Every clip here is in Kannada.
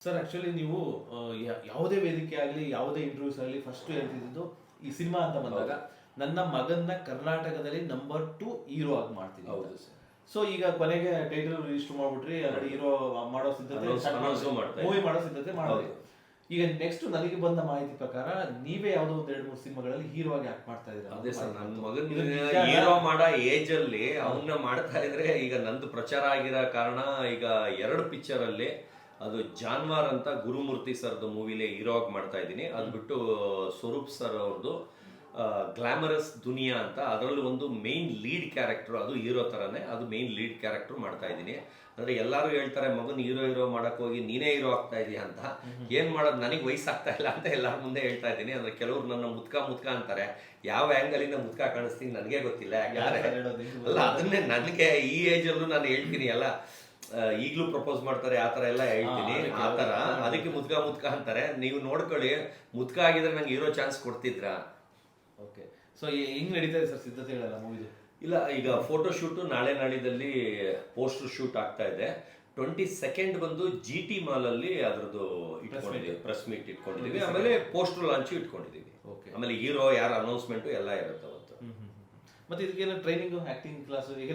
ಸರ್ ಆಕ್ಚುಲಿ ನೀವು ಯಾವುದೇ ವೇದಿಕೆ ಆಗಲಿ ಯಾವುದೇ ಇಂಟರ್ವ್ಯೂಸ್ ಆಗಲಿ ಫಸ್ಟ್ ಹೇಳ್ತಿದ್ದು ಈ ಸಿನಿಮಾ ಅಂತ ಬಂದಾಗ ನನ್ನ ಮಗನ್ನ ಕರ್ನಾಟಕದಲ್ಲಿ ನಂಬರ್ 2 ಹೀರೋ ಆಗಿ ಮಾಡ್ತೀನಿ. ಹೌದು ಸರ್. ಸೊ ಈಗ ಕೊನೆಗೆ ಟೈಟಲ್ ರಿಜಿಸ್ಟರ್ ಮಾಡ್ಬಿಟ್ರಿ, ಆಲ್ರೆಡಿ ಹೀರೋ ಮಾಡೋ ಸಿದ್ಧತೆ, ಮೂವಿ ಮಾಡೋ ಸಿದ್ಧತೆ ಮಾಡಿದ್ರಿ. ಈಗ ನೆಕ್ಸ್ಟ್ ನನಗೆ ಬಂದ ಮಾಹಿತಿ ಪ್ರಕಾರ ನೀವೇ ಯಾವುದೋ ಒಂದು 2-3 ಸಿನಿಮಾಗಳಲ್ಲಿ ಹೀರೋ ಆಗಿ ಆಕ್ಟ್ ಮಾಡ್ತಾ ಇದ್ದೀರಾ. ಅದೇ ಸರ್, ನನ್ನ ಮಗನ ಹೀರೋ ಮಾಡೋ ಏಜ್ ಅಲ್ಲಿ ಅವನ್ನ ಮಾಡ್ತಾ ಇದ್ರೆ ಈಗ ನಂದು ಪ್ರಚಾರ ಆಗಿರೋ ಕಾರಣ ಈಗ 2 ಪಿಕ್ಚರ್ ಅಲ್ಲಿ ಅದು ಜಾನ್ವಾರ್ ಅಂತ ಗುರುಮೂರ್ತಿ ಸರ್ದು ಮೂವಿಲಿ ಹೀರೋ ಆಗಿ ಮಾಡ್ತಾ ಇದ್ದೀನಿ. ಅದು ಬಿಟ್ಟು ಸ್ವರೂಪ್ ಸರ್ ಅವ್ರದ್ದು ಗ್ಲಾಮರಸ್ ದುನಿಯಾ ಅಂತ ಅದರಲ್ಲಿ ಒಂದು ಮೇನ್ ಲೀಡ್ ಕ್ಯಾರೆಕ್ಟರ್, ಅದು ಹೀರೋ ತರನೇ ಅದು ಮೇನ್ ಲೀಡ್ ಕ್ಯಾರೆಕ್ಟರ್ ಮಾಡ್ತಾ ಇದ್ದೀನಿ. ಅಂದ್ರೆ ಎಲ್ಲರೂ ಹೇಳ್ತಾರೆ ಮಗನ್ ಹೀರೋ ಮಾಡಕ್ ಹೋಗಿ ನೀನೇ ಹೀರೋ ಆಗ್ತಾ ಇದೀಯ ಅಂತ. ಏನ್ ಮಾಡೋದು, ನನಗೆ ವಯಸ್ಸಾಗ್ತಾ ಇಲ್ಲ ಅಂತ ಎಲ್ಲರ ಮುಂದೆ ಹೇಳ್ತಾ ಇದ್ದೀನಿ. ಅಂದ್ರೆ ಕೆಲವರು ನನ್ನ ಮುದ್ಕ ಅಂತಾರೆ. ಯಾವ ಆಂಗಲ್ ಇಂದ ಮುದ್ಕ ಕಾಣಿಸ್ತೀನಿ ನನಗೆ ಗೊತ್ತಿಲ್ಲ. ಯಾಕಂದ್ರೆ ಅಲ್ಲ, ಅದನ್ನೇ ನನಗೆ ಈ ಏಜ್ ಅಲ್ಲೂ ನಾನು ಹೇಳ್ತೀನಿ ಎಲ್ಲ, ಈಗಲೂ ಪ್ರಪೋಸ್ ಮಾಡ್ತಾರೆ ಆ ತರ ಎಲ್ಲ ಹೇಳ್ತೀನಿ. ಆ ತರ ಅದಕ್ಕೆ ಮುದ್ಕ ಅಂತಾರೆ. ನೀವು ನೋಡ್ಕೊಳ್ಳಿ, ಮುದ್ಕ ಆಗಿದ್ರೆ ನಂಗೆ ಹೀರೋ ಚಾನ್ಸ್ ಕೊಡ್ತಿದ್ರಾ? ಓಕೆ, ಸೊ ಹೆಂಗ್ ನಡೀತಾ ಇದೆ ಸರ್ ಸಿದ್ಧತೆಗಳೆಲ್ಲ ಮೂವಿದು? ಇಲ್ಲ, ಈಗ ಫೋಟೋ ಶೂಟು ನಾಳೆದಲ್ಲಿ ಪೋಸ್ಟರ್ ಶೂಟ್ ಆಗ್ತಾ ಇದೆ. 22 ಬಂದು GT ಮಾಲ್ ಅಲ್ಲಿ ಅದ್ರದ್ದು ಇಟ್ಕೊಂಡಿದ್ದೀವಿ, ಪ್ರೆಸ್ ಮೀಟ್ ಇಟ್ಕೊಂಡಿದೀವಿ. ಆಮೇಲೆ ಪೋಸ್ಟರ್ ಲಾಂಚ್ ಇಟ್ಕೊಂಡಿದೀವಿ. ಆಮೇಲೆ ಹೀರೋ ಯಾರ ಅನೌನ್ಸ್ಮೆಂಟ್ ಎಲ್ಲ ಇರುತ್ತೆ ಅವತ್ತು. ಮತ್ತೆ ಇದಕ್ಕೆಲ್ಲ ಟ್ರೈನಿಂಗ್, ಆಕ್ಟಿಂಗ್ ಕ್ಲಾಸ್, ಈಗ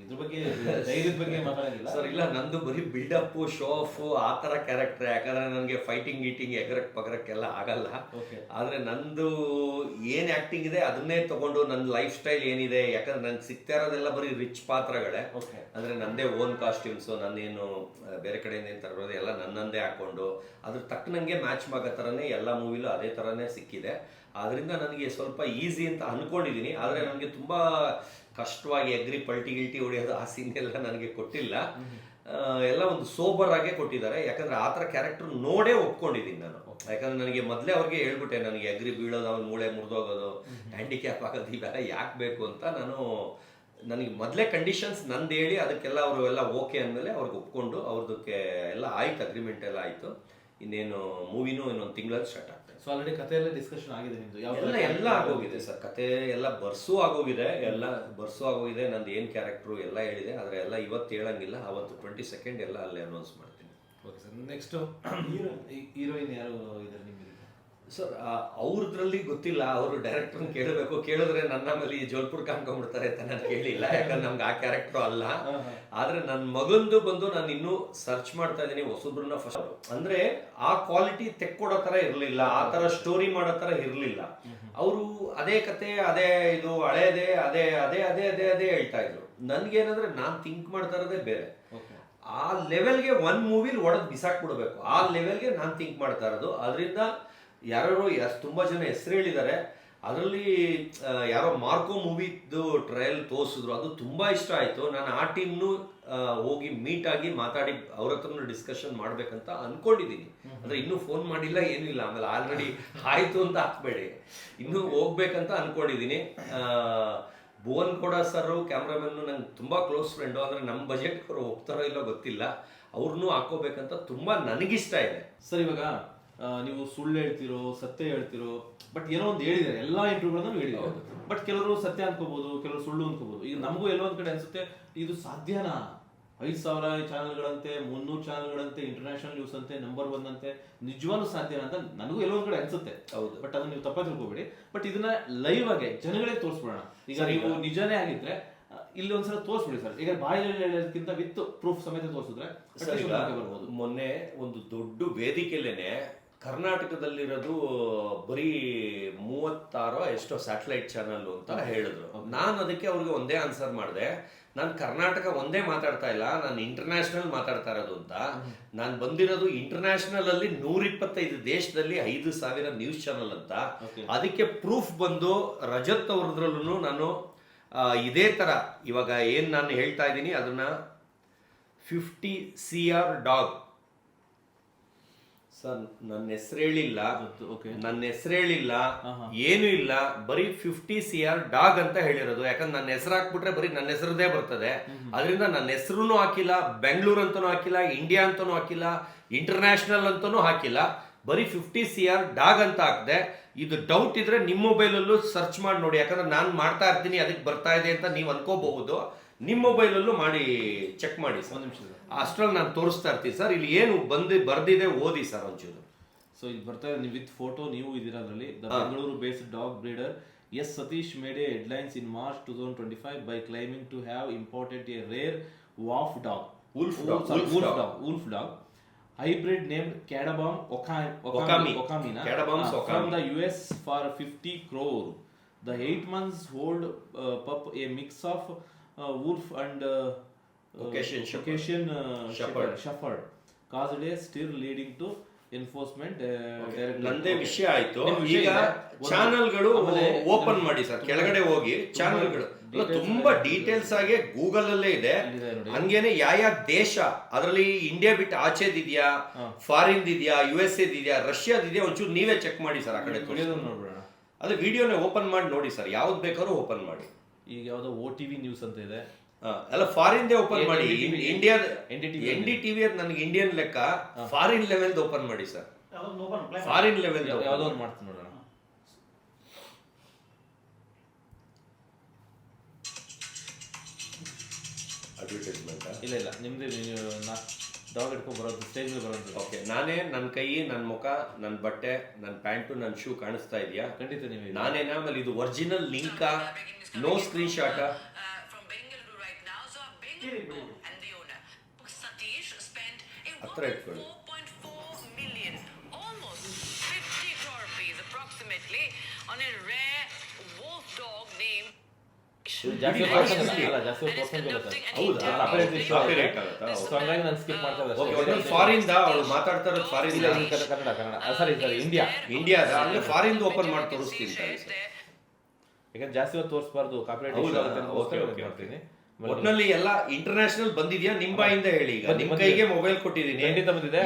ಇದ್ರ ಬಗ್ಗೆ ಧೈರ್ಯದ ಬಗ್ಗೆ ಮಾತಾಡೋದಿಲ್ಲ ಸರ್? ಇಲ್ಲ, ನಂದು ಬರೀ ಬಿಲ್ಡಪ್, ಶೋ ಆಫ್ ಆ ತರ ಕ್ಯಾರೆಕ್ಟರ್. ಯಾಕಂದ್ರೆ ನನಗೆ ಫೈಟಿಂಗ್ ಗೀಟಿಂಗ್ ಎಗರಕ್ ಪಗರಕ್ಕೆಲ್ಲ ಆಗಲ್ಲ. ಆದ್ರೆ ನಂದು ಏನ್ ಆಕ್ಟಿಂಗ್ ಇದೆ ಅದನ್ನೇ ತಗೊಂಡು ನನ್ನ ಲೈಫ್ ಸ್ಟೈಲ್ ಏನಿದೆ, ಯಾಕಂದ್ರೆ ನನ್ಗೆ ಸಿಗ್ತಾ ಇರೋದೆಲ್ಲ ಬರೀ ರಿಚ್ ಪಾತ್ರಗಳೇ. ಅಂದ್ರೆ ನಂದೇ ಓನ್ ಕಾಸ್ಟ್ಯೂಮ್ಸ್, ನಾನೇನು ಬೇರೆ ಕಡೆಯಿಂದ ಏನ್ ತರೋದು ಎಲ್ಲ ನನ್ನಂದೇ ಹಾಕೊಂಡು ಅದ್ರ ತಕ್ಕನಂಗೆ ಮ್ಯಾಚ್ ಆಗೋ ತರನೇ ಎಲ್ಲ ಮೂವಿಲೂ ಅದೇ ತರನೇ ಸಿಕ್ಕಿದೆ. ಆದ್ರಿಂದ ನನಗೆ ಸ್ವಲ್ಪ ಈಸಿ ಅಂತ ಅನ್ಕೊಂಡಿದೀನಿ. ಆದ್ರೆ ನನಗೆ ತುಂಬಾ ಕಷ್ಟವಾಗಿ ಎಗ್ರಿ ಗಿಲ್ಟಿ ಹೊಡೆಯೋದು ಆ ಸೀನ್ ಎಲ್ಲ ನನಗೆ ಕೊಟ್ಟಿಲ್ಲ. ಎಲ್ಲ ಒಂದು ಸೋಬರ್ ಆಗೇ ಕೊಟ್ಟಿದ್ದಾರೆ. ಯಾಕಂದ್ರೆ ಆ ಥರ ಕ್ಯಾರೆಕ್ಟರ್ ನೋಡೇ ಒಪ್ಕೊಂಡಿದ್ದೀನಿ ನಾನು. ಯಾಕಂದ್ರೆ ನನಗೆ ಮೊದಲೇ ಅವ್ರಿಗೆ ಹೇಳ್ಬಿಟ್ಟೆ, ನನಗೆ ಎಗ್ರಿ ಬೀಳೋದು, ಅವ್ನ ಮೂಳೆ ಮುರಿದೋಗೋದು, ಹ್ಯಾಂಡಿಕ್ಯಾಪ್ ಆಗೋದು ಇವೆಲ್ಲ ಯಾಕೆ ಬೇಕು ಅಂತ ನನಗೆ ಮೊದಲೇ ಕಂಡೀಷನ್ಸ್ ನಂದು ಹೇಳಿ ಅದಕ್ಕೆಲ್ಲ ಅವರು ಎಲ್ಲ ಓಕೆ ಅಂದಮೇಲೆ ಅವ್ರಿಗೆ ಒಪ್ಕೊಂಡು ಅವ್ರದಕ್ಕೆ ಎಲ್ಲ ಆಯ್ತು, ಅಗ್ರಿಮೆಂಟ್ ಎಲ್ಲ ಆಯ್ತು. ಇನ್ನೇನು ಮೂವಿನೂ ಇನ್ನೊಂದು ತಿಂಗಳಲ್ಲಿ ಸ್ಟಾರ್ಟ್ ಆಗ್ತದೆ. ಸೊ ಆಲ್ರೆಡಿ ಕತೆ ಎಲ್ಲ ಡಿಸ್ಕಷನ್ ಆಗಿದೆ ನಿಮ್ದು? ಎಲ್ಲ ಆಗೋಗಿದೆ ಸರ್, ಕತೆ ಎಲ್ಲ ಬರ್ಸು ಆಗೋಗಿದೆ. ನಂದು ಏನ್ ಕ್ಯಾರೆಕ್ಟರ್ ಎಲ್ಲ ಹೇಳಿದೆ. ಆದ್ರೆ ಎಲ್ಲ ಇವತ್ತು ಹೇಳಂಗಿಲ್ಲ, ಅವತ್ತು 22 ಎಲ್ಲ ಅಲ್ಲೇ ಅನೌನ್ಸ್ ಮಾಡ್ತೀನಿ. Okay sir. ನೆಕ್ಸ್ಟ್ ಹೀರೋಯಿನ್ ಯಾರು ಇದ್ದಾರೆ ನಿಮಗೆ ಸರ್? ಅವ್ರದ್ರಲ್ಲಿ ಗೊತ್ತಿಲ್ಲ, ಅವರು ಡೈರೆಕ್ಟರ್ ಕೇಳಬೇಕು. ಕೇಳಿದ್ರೆ ನನ್ನ ಮೇಲೆ ಜೋಲ್ಪುರ್ ಕಾಣ್ಕೊಂಡ್ಬಿಡ್ತಾರೆ ಅಂತ ನಾನು ಕೇಳಿಲ್ಲ, ಯಾಕಂದ್ರೆ ನಮ್ಗೆ ಆ ಕ್ಯಾರೆಕ್ಟರ್ ಅಲ್ಲ. ಆದ್ರೆ ನನ್ನ ಮಗಂದು ಬಂದು ನಾನು ಇನ್ನೂ ಸರ್ಚ್ ಮಾಡ್ತಾ ಇದ್ದೀನಿ ಹೊಸಬ್ರನ್ನ. ಫಸ್ಟ್ ಅಂದ್ರೆ ಆ ಕ್ವಾಲಿಟಿ ತೆಕ್ಕೊಡೋ ತರ ಇರ್ಲಿಲ್ಲ, ಆ ತರ ಸ್ಟೋರಿ ಮಾಡೋ ತರ ಇರ್ಲಿಲ್ಲ. ಅವರು ಅದೇ ಕತೆ, ಅದೇ ಇದು ಹಳೇದೇ, ಅದೇ ಅದೇ ಅದೇ ಅದೇ ಅದೇ ಹೇಳ್ತಾ ಇದ್ರು. ನನ್ಗೇನಂದ್ರೆ ನಾನ್ ಥಿಂಕ್ ಮಾಡ್ತಾ ಇರೋದೇ ಬೇರೆ. ಆ ಲೆವೆಲ್ಗೆ ಒಂದ್ ಮೂವಿಲಿ ಒಡೆದ್ ಬಿಸಾಕ್ಬಿಡ್ಬೇಕು, ಆ ಲೆವೆಲ್ಗೆ ನಾನ್ ಥಿಂಕ್ ಮಾಡ್ತಾ ಇರೋದು. ಅದರಿಂದ ಯಾರು ತುಂಬಾ ಜನ ಹೆಸರು ಹೇಳಿದ್ದಾರೆ. ಅದರಲ್ಲಿ ಯಾರೋ ಮಾರ್ಕೋ ಮೂವಿದು ಟ್ರಯಲ್ ತೋರಿಸಿದ್ರು, ಅದು ತುಂಬಾ ಇಷ್ಟ ಆಯ್ತು. ನಾನು ಆ ಟೀಮ್ನು ಹೋಗಿ ಮೀಟ್ ಆಗಿ ಮಾತಾಡಿ ಅವ್ರ ಹತ್ರನೂ ಡಿಸ್ಕಷನ್ ಮಾಡ್ಬೇಕಂತ ಅನ್ಕೊಂಡಿದ್ದೀನಿ. ಅಂದ್ರೆ ಇನ್ನೂ ಫೋನ್ ಮಾಡಿಲ್ಲ, ಏನಿಲ್ಲ. ಆಮೇಲೆ ಆಲ್ರೆಡಿ ಆಯ್ತು ಅಂತ ಹಾಕ್ಬೇಡಿ, ಇನ್ನೂ ಹೋಗ್ಬೇಕಂತ ಅನ್ಕೊಂಡಿದ್ದೀನಿ. ಭುವನ್ ಕೂಡ ಸರ್ ಕ್ಯಾಮ್ರಾಮನ್ ನಂಗೆ ತುಂಬಾ ಕ್ಲೋಸ್ ಫ್ರೆಂಡು. ಅಂದ್ರೆ ನಮ್ಮ ಬಜೆಟ್ ಅವರು ಹೋಗ್ತಾರೋ ಇಲ್ಲೋ ಗೊತ್ತಿಲ್ಲ, ಅವ್ರನ್ನೂ ಹಾಕೋಬೇಕಂತ ತುಂಬಾ ನನಗಿಷ್ಟ ಇದೆ. ಸರ್ ಇವಾಗ ನೀವು ಸುಳ್ಳು ಹೇಳ್ತಿರೋ, ಸತ್ಯ ಹೇಳ್ತಿರೋ, ಬಟ್ ಏನೋ ಒಂದು ಹೇಳಿದ್ದಾರೆ, ಎಲ್ಲಾ ಇಂಟರ್ವ್ಯೂಗಳನ್ನು ಹೇಳಿದ್ದಾರೆ. ಬಟ್ ಕೆಲವರು ಸತ್ಯ ಅನ್ಕೋಬಹುದು, ಕೆಲವರು ಸುಳ್ಳು ಅನ್ಕೋಬಹುದು. ಈಗ ನಮಗೂ ಎಲ್ಲೋ ಒಂದ್ ಕಡೆ ಅನ್ಸುತ್ತೆ, ಇದು ಸಾಧ್ಯನಾ? 5,000 ಚಾನಲ್ಗಳಂತೆ, 300 ಚಾನಲ್ಗಳಂತೆ, ಇಂಟರ್ನ್ಯಾಷನಲ್ ನ್ಯೂಸ್ ಅಂತೆ, ನಂಬರ್ 1 ಅಂತೆ, ನಿಜವಾಗ್ಲೂ ಸಾಧ್ಯನಾ ಅಂತ ನನಗೂ ಎಲ್ಲೋ ಒಂದ್ ಕಡೆ ಅನ್ಸುತ್ತೆ. ಹೌದು, ಬಟ್ ಅದನ್ನ ನೀವು ತಪ್ಪ ತಿಳ್ಕೊಬೇಡಿ. ಬಟ್ ಇದನ್ನ ಲೈವ್ ಆಗಿ ಜನಗಳಿಗೆ ತೋರಿಸ್ಬಿಡೋಣ. ಈಗ ನೀವು ನಿಜನೇ ಆಗಿದ್ರೆ ಇಲ್ಲಿ ಒಂದ್ಸಲ ತೋರಿಸ್ಬಿಡಿ ಸರ್. ಈಗ ಬಾಯಲ್ಲಿ ಹೇಳೋದಕ್ಕಿಂತ ವಿತ್ ಪ್ರೂಫ್ ಸಮೇತ ತೋರಿಸಿದ್ರೆ ಬರ್ಬೋದು. ಮೊನ್ನೆ ಒಂದು ದೊಡ್ಡ ವೇದಿಕೆಲೇನೆ ಕರ್ನಾಟಕದಲ್ಲಿರೋದು ಬರೀ 36 ಎಷ್ಟೋ ಸ್ಯಾಟಲೈಟ್ ಚಾನಲ್ ಅಂತ ಹೇಳಿದ್ರು. ನಾನು ಅದಕ್ಕೆ ಅವ್ರಿಗೆ ಒಂದೇ ಆನ್ಸರ್ ಮಾಡಿದೆ, ನಾನು ಕರ್ನಾಟಕ ಒಂದೇ ಮಾತಾಡ್ತಾ ಇಲ್ಲ, ನಾನು ಇಂಟರ್ನ್ಯಾಷನಲ್ ಮಾತಾಡ್ತಾ ಇರೋದು ಅಂತ. ನಾನು ಬಂದಿರೋದು ಇಂಟರ್ನ್ಯಾಷನಲ್ ಅಲ್ಲಿ 125 ದೇಶದಲ್ಲಿ 5,000 ನ್ಯೂಸ್ ಚಾನಲ್ ಅಂತ. ಅದಕ್ಕೆ ಪ್ರೂಫ್ ಬಂದು ರಜತ್ ಅವ್ರದ್ರಲ್ಲೂ ನಾನು ಇದೇ ತರ ಇವಾಗ ಏನ್ ನಾನು ಹೇಳ್ತಾ ಇದ್ದೀನಿ ಅದನ್ನ 50 CR ಡಾಗ್ ಸರ್, ನನ್ನ ಹೆಸರು ಹೇಳಿಲ್ಲ, ಏನು ಇಲ್ಲ, ಬರೀ 50 CR ಡಾಗ್ ಅಂತ ಹೇಳಿರೋದು. ಯಾಕಂದ್ರೆ ನನ್ನ ಹೆಸರು ಹಾಕ್ಬಿಟ್ರೆ ಬರೀ ನನ್ನ ಹೆಸರದೇ ಬರ್ತದೆ. ಅದರಿಂದ ನನ್ನ ಹೆಸರು ಹಾಕಿಲ್ಲ, ಬೆಂಗಳೂರು ಅಂತಾನು ಹಾಕಿಲ್ಲ, ಇಂಡಿಯಾ ಅಂತಾನು ಹಾಕಿಲ್ಲ, ಇಂಟರ್ನ್ಯಾಷನಲ್ ಅಂತಾನು ಹಾಕಿಲ್ಲ, ಬರೀ 50 CR ಡಾಗ್ ಅಂತ ಹಾಕಿದೆ. ಇದು ಡೌಟ್ ಇದ್ರೆ ನಿಮ್ಮ ಮೊಬೈಲಲ್ಲೂ ಸರ್ಚ್ ಮಾಡಿ ನೋಡಿ. ಯಾಕಂದ್ರೆ ನಾನು ಮಾಡ್ತಾ ಇರ್ತೀನಿ, ಅದಕ್ಕೆ ಬರ್ತಾ ಇದೆ ಅಂತ ನೀವು ಅನ್ಕೋಬಹುದು. ನಿಮ್ಮ ಮೊಬೈಲಲ್ಲೂ ಮಾಡಿ ಚೆಕ್ ಮಾಡಿ ಸರ್. ಒಂದು ನಿಮಿಷ ಸರ್. ಅಷ್ಟ್ರಲ್ಲಿ ನಾನು ತೋರಿಸ್ತಾ ಇರ್ತೀನಿ ಸರ್. ಇಲ್ಲಿ ಏನು ಬರ್ದಿದೆ ಓದಿ ಸರ್ ಒಂಚೂರು. ಸೊ ಇದು ಬರ್ತಾ ಇದೆ ವಿತ್ ಫೋಟೋ, ನೀವು ಇದೀರಾ ಅದರಲ್ಲಿ. The Bengaluru based dog breeder S Satish made a headlines in March 2025 by claiming to have imported a rare wolf dog, hybrid named Cadabom Okamina from the US for 50 crore. The 8 months old pup, a mix of wolf and Caucasian shepherd, caused a stir leading to enforcement ನಂದೇ ವಿಷಯ ಆಯ್ತು. ಈಗ ಚಾನಲ್ಗಳು ಓಪನ್ ಮಾಡಿ ಸರ್, ಕೆಳಗಡೆ ಹೋಗಿ ಚಾನಲ್ಗಳು ತುಂಬಾ ಡೀಟೇಲ್ಸ್ ಆಗಿ ಗೂಗಲ್ ಅಲ್ಲೇ ಇದೆ. ಹಂಗೇನೆ ಯಾವ ದೇಶ ಅದರಲ್ಲಿ ಇಂಡಿಯಾ ಬಿಟ್ಟು ಆಚೆದಿದ್ಯಾ, ಫಾರಿನ್ ಇದೆಯಾ, US ಇದೆಯಾ, ರಷ್ಯಾದಿದೆಯಾ, ಒಂಚೂರು ನೀವೇ ಚೆಕ್ ಮಾಡಿ ಸರ್. ಆ ಕಡೆ ನೋಡ್ಬಿಡೋಣ. ಅದು ವಿಡಿಯೋನೇ ಓಪನ್ ಮಾಡಿ ನೋಡಿ ಸರ್, ಯಾವ್ದು ಬೇಕಾದ್ರೂ ಓಪನ್ ಮಾಡಿ. ಈಗ ಯಾವ್ದೋ OTV ನ್ಯೂಸ್ ಅಂತ ಇದೆ, ಅಲ್ಲ ಫಾರಿನ್ ಓಪನ್ ಮಾಡಿ. ಇಂಡಿಯಾದ NDTV ಅದು ನನಗೆ ಇಂಡಿಯನ್ ಲೆಕ್ಕ, ಫಾರಿನ್ ಲೆವೆಲ್ ಓಪನ್ ಮಾಡಿ ಸರ್. ಫಾರಿನ್ ಲೆವೆಲ್ ಯಾವ್ದೋ ಒಂದು ಮಾಡ್ತೀನಿ ನೋಡೋಣ. ಅಡ್ವರ್ಟೈಸ್ಮೆಂಟ್ ಇಲ್ಲ ನಿಮ್ದು ಡಾಗ್ ಇಟ್ಕೊಂಡು ಬರೋದು, ಸ್ಟೇಜ್ ಮೇಲೆ ಬರೋದು. ಓಕೆ, ನಾನೇ ನನ್ನ ಕೈ, ನನ್ನ ಮುಖ, ನನ್ನ ಬಟ್ಟೆ, ನನ್ನ ಪ್ಯಾಂಟು, ನನ್ನ ಶೂ ಕಾಣಿಸ್ತಾ ಇದೆಯಾ? ಖಂಡಿತ ನೀವೇ ನಾನೇನ. ಆಮೇಲೆ ಇದು original link, no screenshot. ಹತ್ರ ಇಟ್ಕೊಳ್ಳಿ. ಫಾರಿನ್ ಅವಳು ಮಾತಾಡ್ತಾ ಇರೋದು ಫಾರಿನ್, ಇಂಡಿಯಾದ. ಅಂದ್ರೆ ಫಾರಿನ್ ಓಪನ್ ಮಾಡಿ ತೋರಿಸ್ತೀನಿ ಯಾಕಂದ್ರೆ ಜಾಸ್ತಿ ಹೊತ್ತು ತೋರಿಸಬಾರ್ದು, ಕಾಪಿರೈಟ್. ಒಟ್ನಲ್ಲಿ ಎಲ್ಲ ಇಂಟರ್ನ್ಯಾಷನಲ್ ಬಂದಿದ್ಯಾ ನಿಮ್ ಬಾಯಿಂದ ಹೇಳಿ. ಈಗ ನಿಮ್ ಕೈಗೆ ಮೊಬೈಲ್ ಕೊಟ್ಟಿದ್ದೀನಿ,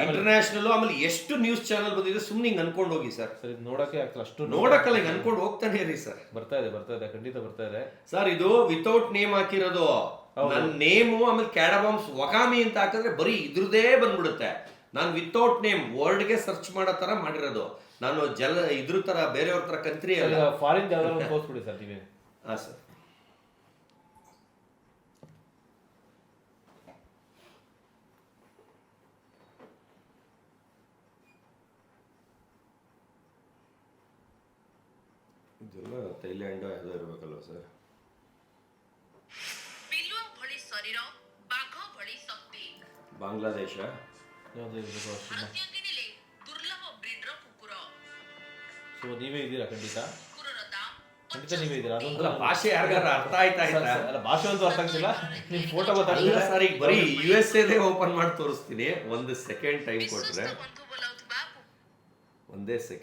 ಇಂಟರ್ನ್ಯಾಷನಲ್. ಆಮೇಲೆ ಎಷ್ಟು ನ್ಯೂಸ್ ಚಾನಲ್ ಬಂದಿದೆ, ಸುಮ್ನೆ ಹಿಂಗ್ ಅನ್ಕೊಂಡು ಹೋಗಿ ಸರ್. ನೋಡಕ್ಕೆ ಅಷ್ಟು ನೋಡಕ್ಕಲ್ಲ, ಹಿಂಗ್ ಅನ್ಕೊಂಡು ಹೋಗ್ತಾನೆ ಇರಿ ಸರ್. ಬರ್ತಾ ಇದೆ ಖಂಡಿತ ಬರ್ತಾ ಇದೆ ಸರ್. ಇದು ವಿತೌಟ್ ನೇಮ್ ಹಾಕಿರೋದು, ನನ್ನ ನೇಮು ಆಮೇಲೆ ಕ್ಯಾಡಬಾಮ್ಸ್ ಒಕಾಮಿ ಅಂತ ಹಾಕಿದ್ರೆ ಬರೀ ಇದ್ರದೇ ಬಂದ್ಬಿಡುತ್ತೆ. ನಾನು ವಿತೌಟ್ ನೇಮ್ ವರ್ಡ್ಗೆ ಸರ್ಚ್ ಮಾಡೋ ತರ ಮಾಡಿರೋದು. ನಾನು ಇದ್ರ ತರ ಬೇರೆಯವ್ರ ತರ ಕಂತ್ರಿ ಅಲ್ಲ. ಫಾರಿನ್ ತೋರಿಸ್ಬಿಡಿ ಸರ್ ನೀವೇ. ಹಾ ಸರ್. ಇದೆಲ್ಲ ಥೈಲ್ಯಾಂಡ್ ಯಾವುದೋ ಇರಬೇಕಲ್ವ ಸರ್. ಬಾಂಗ್ಲಾದೇಶ. ಸೊ ನೀವೇ ಇದ್ದೀರಾ? ಖಂಡಿತ ನೀವೇ ಇದ್ದೀರಾ. ಅದೊಂದು ಭಾಷೆ ಯಾರಿಗಾರ ಅರ್ಥ ಆಯ್ತಾ? ಭಾಷೆ ಅಂತೂ ಅರ್ಥ ಆಗ್ತಿಲ್ಲ, ನಿಮ್ ಫೋಟೋ ಗೊತ್ತಾಗ್ತಿಲ್ಲ ಸರ್. ಈಗ ಬರೀ USA ಓಪನ್ ಮಾಡಿ ತೋರಿಸ್ತೀನಿ. ಒಂದು ಸೆಕೆಂಡ್ ಟೈಮ್ ಕೊಟ್ರೆ, ಒಂದೇ ಸೆಕೆಂಡ್.